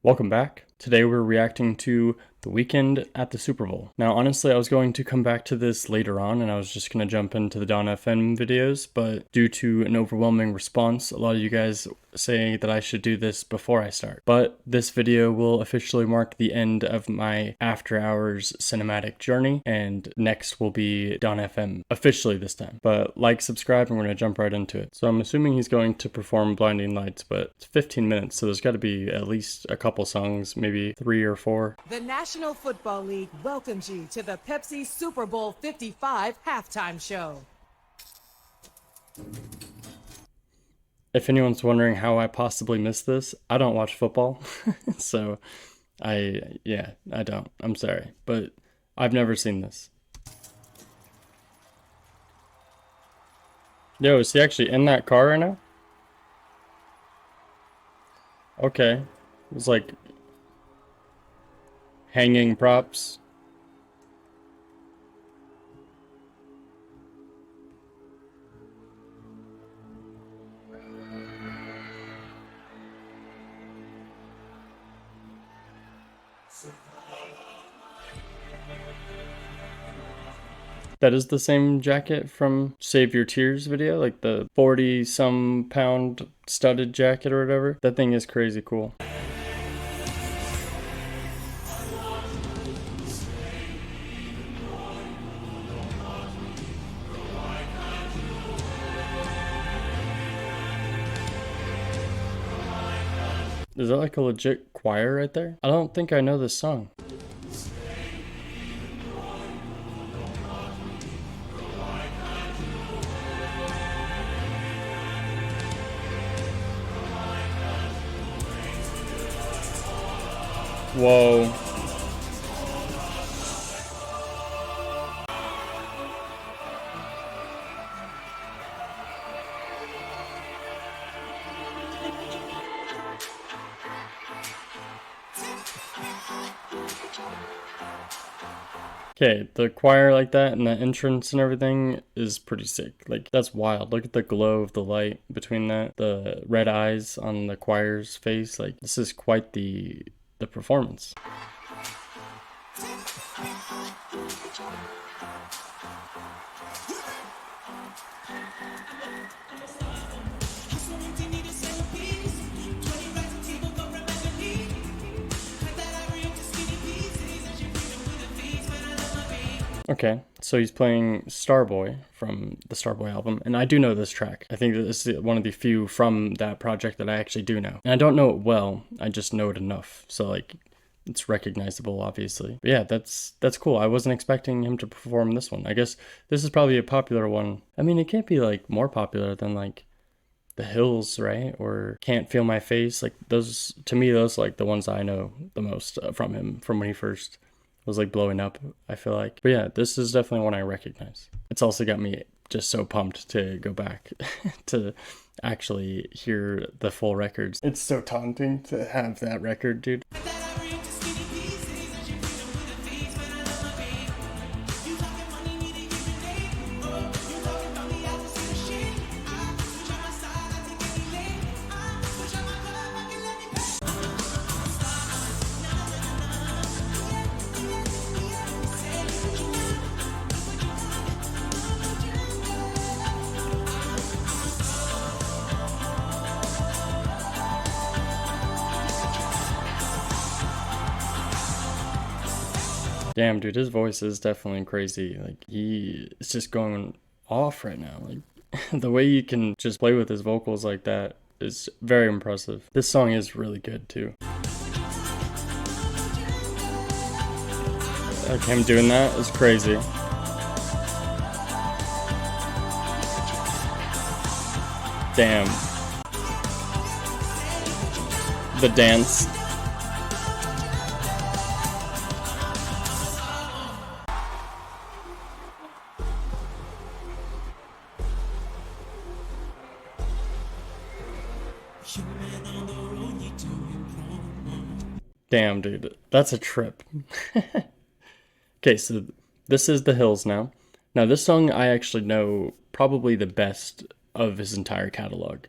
Welcome back. Today we're reacting to The Weeknd at the Super Bowl. Now honestly I was going to come back to this later on and I was just going to jump into the Don FM videos, but due to an overwhelming response, a lot of you guys say that I should do this before I start. But this video will officially mark the end of my after hours cinematic journey, and next will be Don FM, officially this time. But like, subscribe, and we're going to jump right into it. So I'm assuming he's going to perform Blinding Lights, but it's 15 minutes, so there's got to be at least a couple songs, maybe 3 or 4. The National Football League welcomes you to the Pepsi Super Bowl 55 halftime show. If anyone's wondering how I possibly missed this, I don't watch football, so I don't. I'm sorry, but I've never seen this. Yo, is he actually in that car right now? Okay. It's like hanging props. That is the same jacket from Save Your Tears video, like the 40-some pound studded jacket or whatever. That thing is crazy cool. Is that like a legit choir right there? I don't think I know this song. Whoa. Okay, the choir like that and the entrance and everything is pretty sick. Like, that's wild. Look at the glow of the light between that. The red eyes on the choir's face. Like, this is quite the performance. Okay, so he's playing Starboy from the Starboy album, and I do know this track. I think that this is one of the few from that project that I actually do know. And I don't know it well, I just know it enough, so like, it's recognizable, obviously. But yeah, that's cool. I wasn't expecting him to perform this one. I guess this is probably a popular one. I mean, it can't be like more popular than like The Hills, right? Or Can't Feel My Face. Like those, to me, those like the ones I know the most from him, from when he first was like blowing up, I feel like. But yeah, this is definitely one I recognize. It's also got me just so pumped to go back to actually hear the full records. It's so taunting to have that record, dude. Damn, dude, his voice is definitely crazy. Like, he is just going off right now. Like, the way you can just play with his vocals like that is very impressive. This song is really good, too. Like, him doing that is crazy. Damn. The dance. Damn, dude, that's a trip. Okay, so this is The Hills now. Now, this song I actually know probably the best of his entire catalog.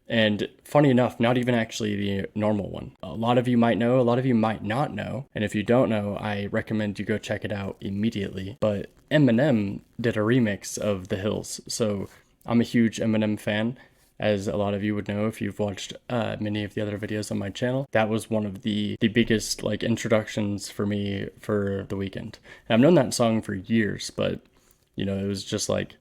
And funny enough, not even actually the normal one. A lot of you might know, a lot of you might not know. And if you don't know, I recommend you go check it out immediately. But Eminem did a remix of The Hills. So I'm a huge Eminem fan, as a lot of you would know if you've watched many of the other videos on my channel. That was one of the biggest like introductions for me for The Weeknd. And I've known that song for years, but you know, it was just like,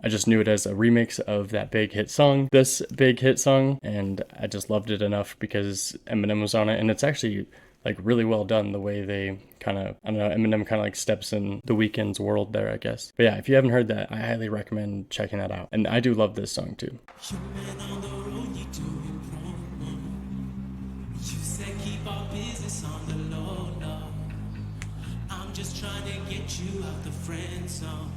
I just knew it as a remix of that big hit song, this big hit song, and I just loved it enough because Eminem was on it. And it's actually like really well done the way they kind of, I don't know, Eminem kind of like steps in The Weeknd's world there, I guess. But yeah, if you haven't heard that, I highly recommend checking that out. And I do love this song too. I'm just trying to get you out the friend zone.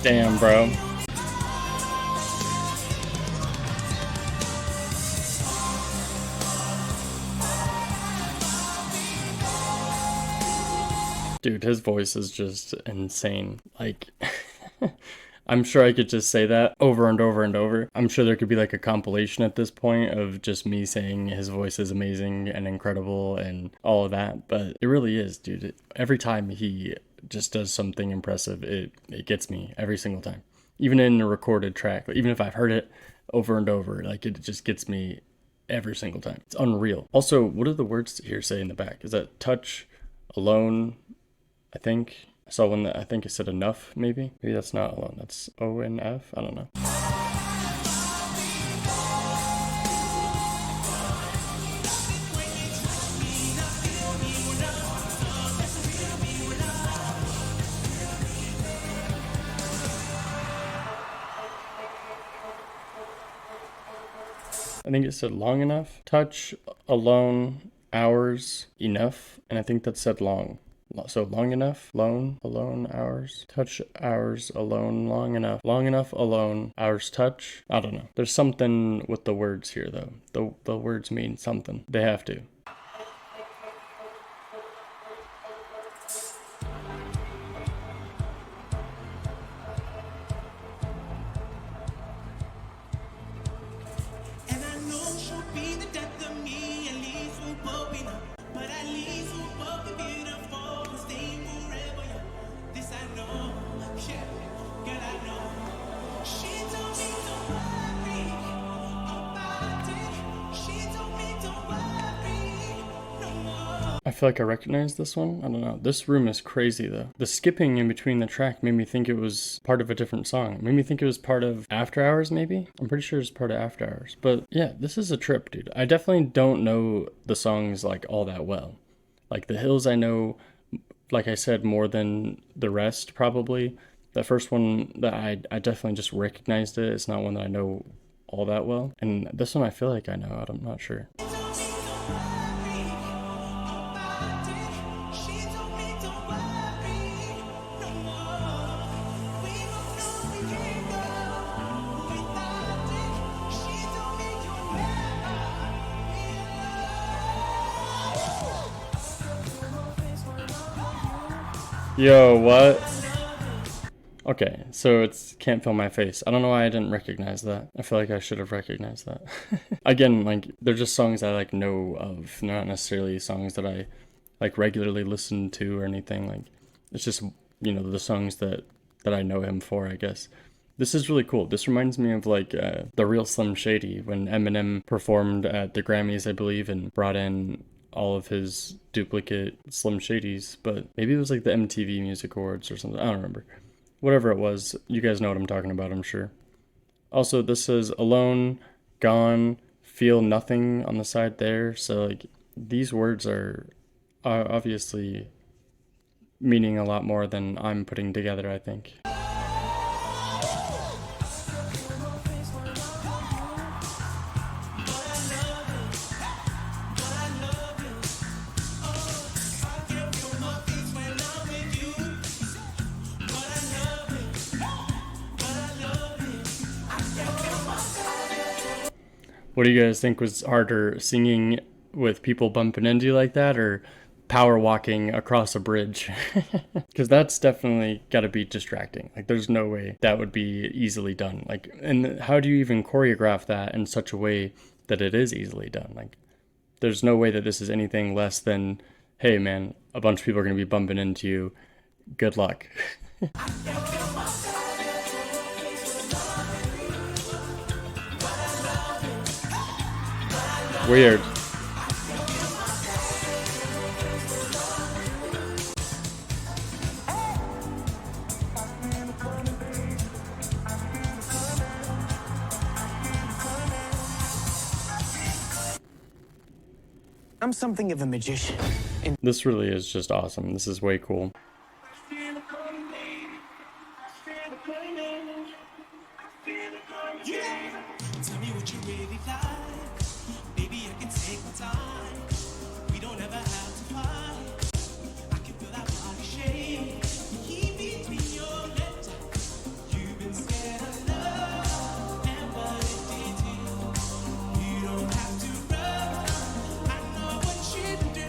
Damn, bro. Dude, his voice is just insane. Like, I'm sure I could just say that over and over and over. I'm sure there could be like a compilation at this point of just me saying his voice is amazing and incredible and all of that. But it really is, dude. Every time he just does something impressive, it gets me every single time. Even in a recorded track, even if I've heard it over and over, like it just gets me every single time. It's unreal. Also, what do the words here say in the back? Is that touch, alone, I think? I saw one that I think it said enough, maybe? Maybe that's not alone, that's O-N-F? I don't know. I think it said long enough, touch, alone, hours, enough, and I think that said long. So long enough, lone, alone, hours, touch, hours, alone, long enough, alone, hours, touch. I don't know. There's something with the words here though. The words mean something. They have to. I feel like I recognize this one. I don't know. This room is crazy though. The skipping in between the track made me think it was part of a different song. It made me think it was part of After Hours maybe? I'm pretty sure it's part of After Hours. But yeah, this is a trip, dude. I definitely don't know the songs like all that well. Like The Hills I know, like I said, more than the rest probably. The first one that I definitely just recognized it. It's not one that I know all that well. And this one I feel like I know. I'm not sure. Yo, what? Okay, so it's Can't Feel My Face. I don't know why I didn't recognize that. I feel like I should have recognized that. Again, like, they're just songs I, like, know of, not necessarily songs that I, like, regularly listen to or anything. Like, it's just, you know, the songs that I know him for, I guess. This is really cool. This reminds me of, like, the real Slim Shady, when Eminem performed at the Grammys, I believe, and brought in all of his duplicate Slim Shadys, but maybe it was like the MTV Music Awards or something. I don't remember. Whatever it was, you guys know what I'm talking about, I'm sure. Also, this says alone, gone, feel nothing on the side there. So like these words are obviously meaning a lot more than I'm putting together, I think. What do you guys think was harder, singing with people bumping into you like that, or power walking across a bridge. Because that's definitely got to be distracting. Like, there's no way that would be easily done. Like, and how do you even choreograph that in such a way that it is easily done? Like, there's no way that this is anything less than, hey man, a bunch of people are going to be bumping into you. Good luck. Weird. I'm something of a magician. This really is just awesome. This is way cool. Tell me what you really like. Baby, I can take my time. We don't ever have to fight. I can feel that body shake. Keep between your legs. You've been scared of love and what it did to you. You don't have to run. I know what you do.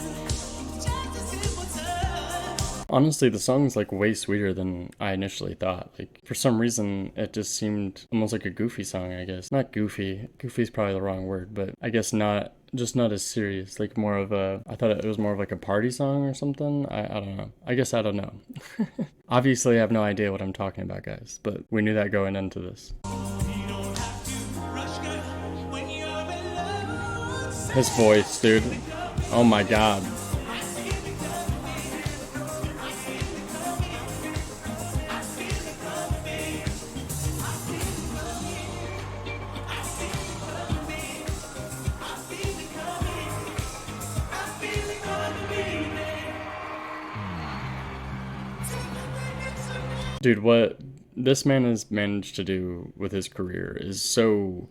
Just a simple touch. Honestly, the song's like way sweeter than I initially thought. Like, for some reason, it just seemed almost like a goofy song, I guess. Not goofy. Goofy's probably the wrong word, but I guess not as serious. Like, more of a, I thought it was more of like a party song or something. I don't know. I guess I don't know. Obviously, I have no idea what I'm talking about, guys, but we knew that going into this. His voice, dude. Oh my god. Dude, what this man has managed to do with his career is so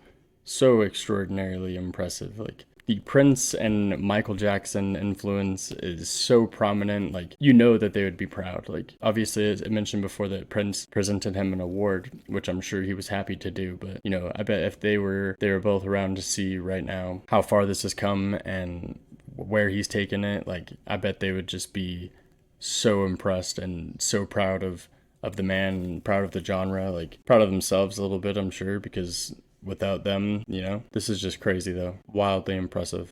extraordinarily impressive. Like, the Prince and Michael Jackson influence is so prominent. Like, you know that they would be proud. Like, obviously, as I mentioned before, that Prince presented him an award, which I'm sure he was happy to do. But, you know, I bet if they were both around to see right now how far this has come and where he's taken it, like, I bet they would just be so impressed and so proud of the man, and proud of the genre, like proud of themselves a little bit, I'm sure, because without them, you know, this is just crazy though. Wildly impressive.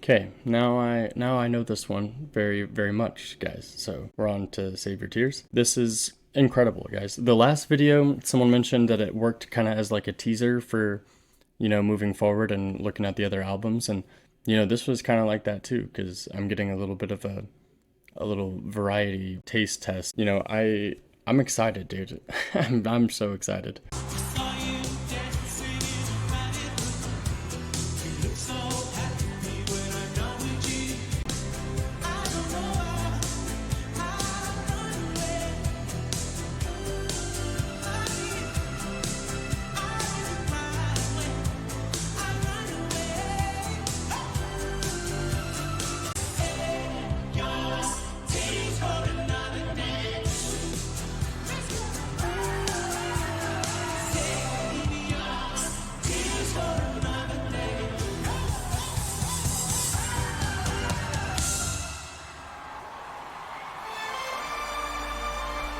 Okay, now I know this one very, very much, guys. So we're on to Save Your Tears. This is incredible, guys. The last video, someone mentioned that it worked kind of as like a teaser for, you know, moving forward and looking at the other albums. And, you know, this was kind of like that too, because I'm getting a little bit of a little variety taste test. You know, I'm excited, dude. I'm so excited.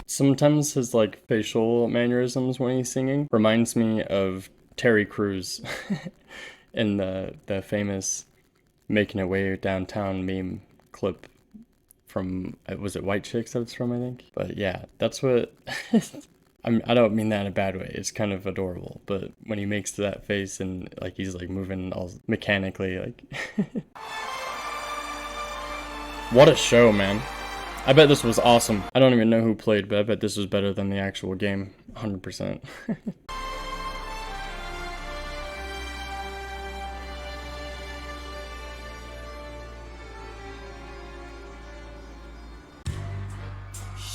Sometimes his like facial mannerisms when he's singing reminds me of Terry Crews in the famous Making It Way Downtown meme clip from, was it White Chicks that it's from, I think? But yeah, that's what I don't mean that in a bad way. It's kind of adorable, but when he makes that face and like he's like moving all mechanically, like what a show, man. I bet this was awesome. I don't even know who played, but I bet this was better than the actual game. 100%.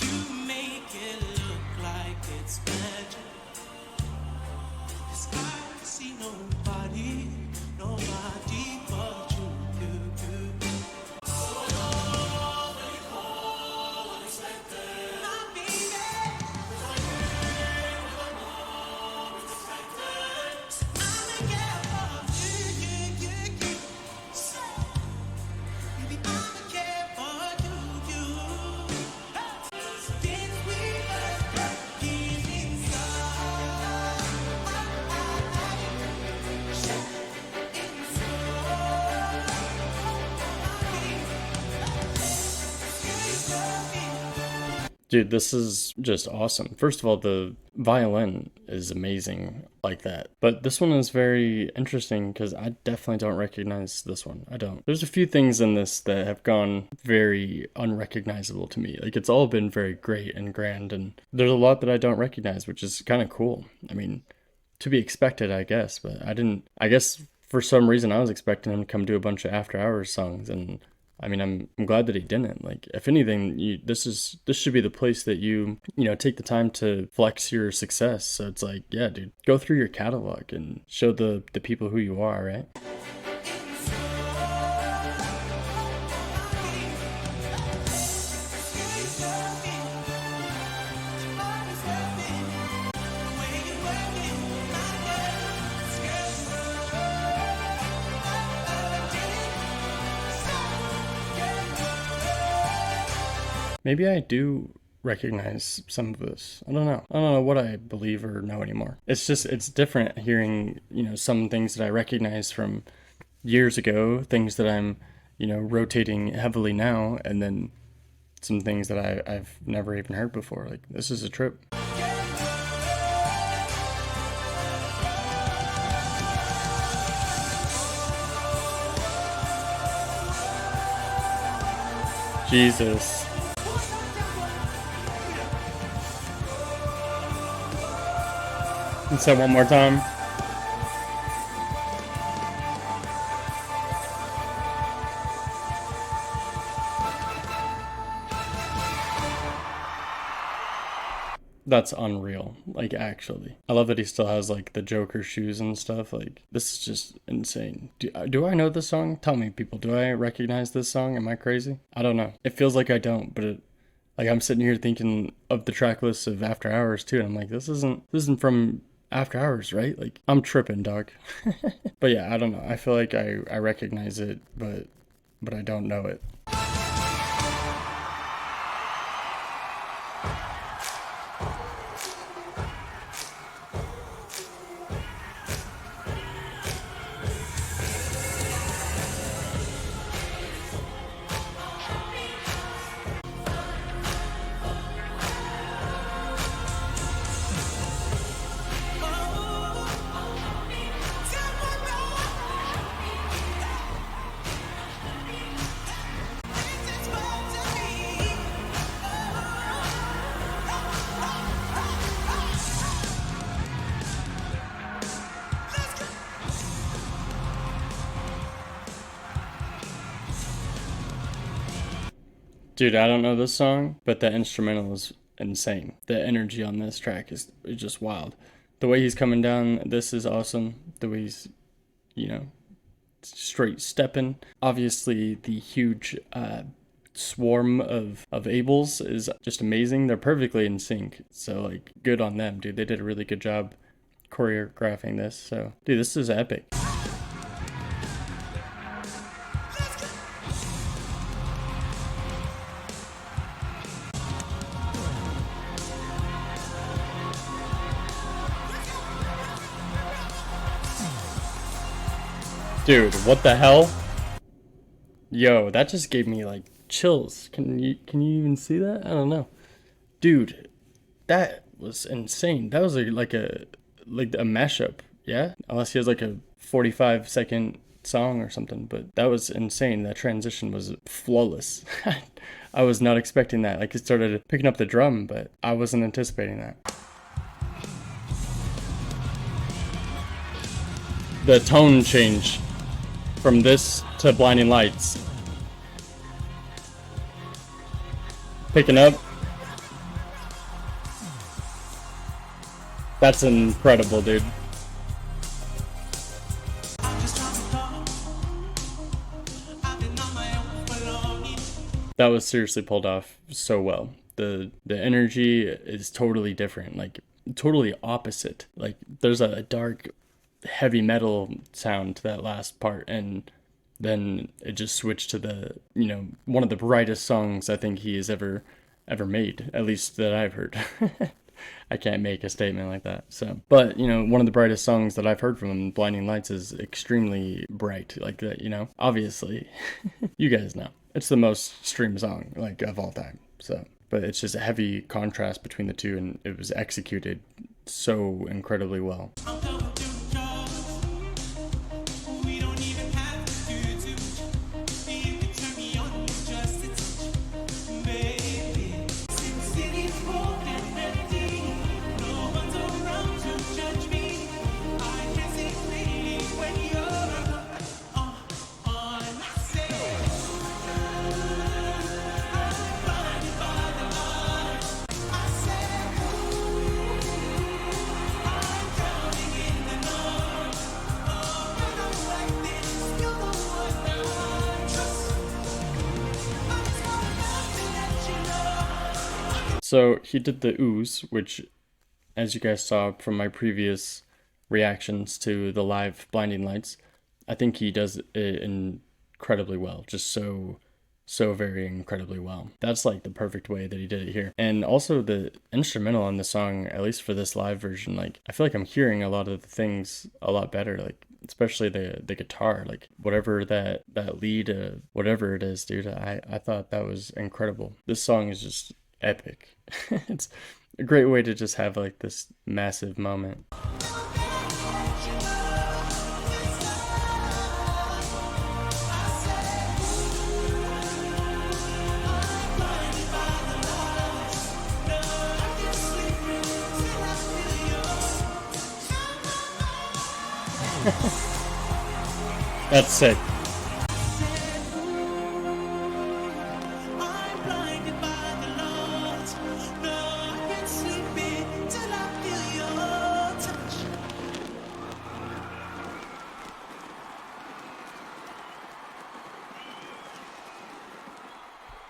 You make it look like it's magic. 'Cause I see nobody Dude, this is just awesome. First of all, the violin is amazing like that. But this one is very interesting because I definitely don't recognize this one. I don't. There's a few things in this that have gone very unrecognizable to me. Like, it's all been very great and grand, and there's a lot that I don't recognize, which is kind of cool. I mean, to be expected, I guess, but I didn't. I guess for some reason I was expecting him to come do a bunch of After Hours songs, and I mean, I'm glad that he didn't. Like, if anything, this should be the place that take the time to flex your success. So it's like, yeah, dude, go through your catalog and show the people who you are, right? Maybe I do recognize some of this. I don't know. I don't know what I believe or know anymore. It's different hearing, some things that I recognize from years ago, things that I'm, rotating heavily now, and then some things that I've never even heard before. Like, this is a trip. Jesus. Say one more time. That's unreal. Like, actually. I love that he still has, like, the Joker shoes and stuff. Like, this is just insane. Do I know this song? Tell me, people. Do I recognize this song? Am I crazy? I don't know. It feels like I don't, but I'm sitting here thinking of the track list of After Hours, too, and I'm like, this isn't from After Hours, right? Like, I'm tripping, dog. But yeah, I don't know. I feel like I recognize it, but I don't know it. Dude, I don't know this song, but the instrumental is insane. The energy on this track is just wild. The way he's coming down, this is awesome. The way he's, straight stepping. Obviously, the huge swarm of Abels is just amazing. They're perfectly in sync. So, like, good on them, dude. They did a really good job choreographing this. So, dude, this is epic. Dude, what the hell? Yo, that just gave me like chills. Can you even see that? I don't know. Dude, that was insane. That was like a mashup, yeah? Unless he has like a 45-second song or something, but that was insane. That transition was flawless. I was not expecting that. Like, it started picking up the drum, but I wasn't anticipating that. The tone change from this to Blinding Lights. Picking up. That's incredible, dude. That was seriously pulled off so well. The energy is totally different, like totally opposite. Like, there's a dark heavy metal sound to that last part, and then it just switched to the one of the brightest songs I think he has ever made, at least that I've heard. I can't make a statement like that, so, but one of the brightest songs that I've heard from him, Blinding Lights, is extremely bright like that. Obviously. You guys know it's the most streamed song like of all time, so but it's just a heavy contrast between the two, and it was executed so incredibly well. I'm going through drugs. We don't even have to do too much. You can turn me on with just a touch, baby. Since city's cold and empty, no one's around to judge me. I can see clearly when you're on my side. I'm blinded by the lights. I said, I'm drowning in the night. When I'm like this, you're the one I trust. I'm smart enough to let you know. So he did the ooze, which, as you guys saw from my previous reactions to the live Blinding Lights, I think he does it incredibly well. Just so very incredibly well. That's like the perfect way that he did it here. And also the instrumental on the song, at least for this live version, like I feel like I'm hearing a lot of the things a lot better, like especially the guitar, like whatever that lead, whatever it is, dude, I thought that was incredible. This song is just epic. It's a great way to just have like this massive moment. That's sick. I'm blinded by the lights. No, I can't sleep till I feel your touch.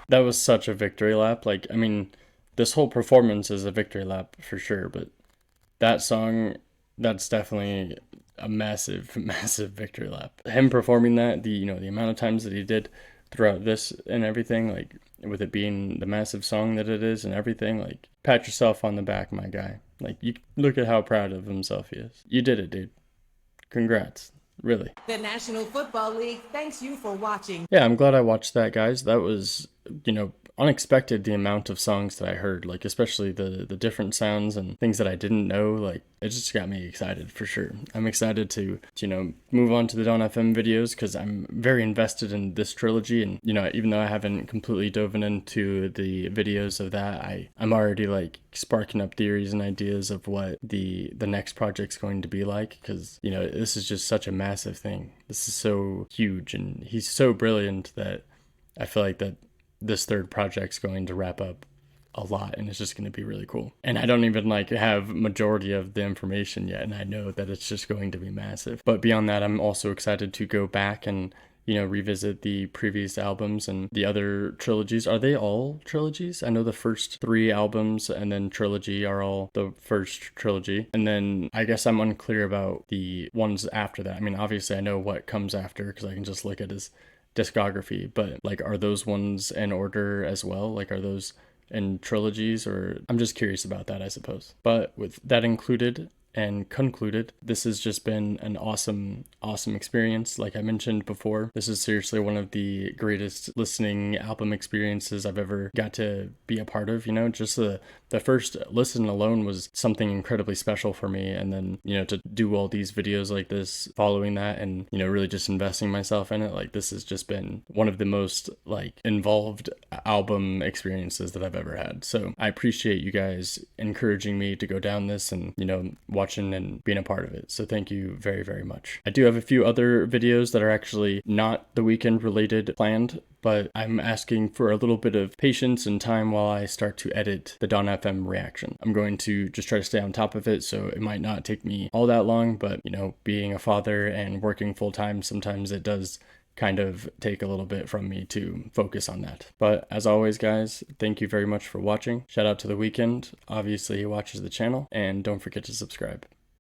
That was such a victory lap. Like, I mean, this whole performance is a victory lap for sure, but that song, that's definitely a massive, massive victory lap. Him performing that, the amount of times that he did throughout this and everything, like with it being the massive song that it is and everything, like pat yourself on the back, my guy. Like, you look at how proud of himself he is. You did it, dude. Congrats. Really. The National Football League thanks you for watching. Yeah, I'm glad I watched that, guys. That was, unexpected, the amount of songs that I heard, like especially the different sounds and things that I didn't know. Like, it just got me excited for sure. I'm excited to move on to the Dawn FM videos because I'm very invested in this trilogy, and even though I haven't completely dove into the videos of that, I'm already like sparking up theories and ideas of what the next project's going to be like, because this is just such a massive thing. This is so huge, and he's so brilliant that I feel like that this third project's going to wrap up a lot, and it's just going to be really cool. And I don't even have majority of the information yet, and I know that it's just going to be massive. But beyond that, I'm also excited to go back and revisit the previous albums and the other trilogies. Are they all trilogies? I know the first 3 albums and then trilogy are all the first trilogy, and then I guess I'm unclear about the ones after that. I mean, obviously I know what comes after because I can just look at his discography, but are those ones in order as well? Like, are those in trilogies? Or I'm just curious about that, I suppose. But with that included and concluded, this has just been an awesome experience. Like I mentioned before, this is seriously one of the greatest listening album experiences I've ever got to be a part of. Just the first listen alone was something incredibly special for me, and then to do all these videos like this following that, and really just investing myself in it, like this has just been one of the most involved album experiences that I've ever had. So I appreciate you guys encouraging me to go down this and watching and being a part of it. So thank you very, very much. I do have a few other videos that are actually not the Weeknd related planned, but I'm asking for a little bit of patience and time while I start to edit the Dawn FM reaction. I'm going to just try to stay on top of it, so it might not take me all that long, but being a father and working full time, sometimes it does kind of take a little bit from me to focus on that. But as always, guys, thank you very much for watching. Shout out to the Weeknd. Obviously, he watches the channel, and don't forget to subscribe.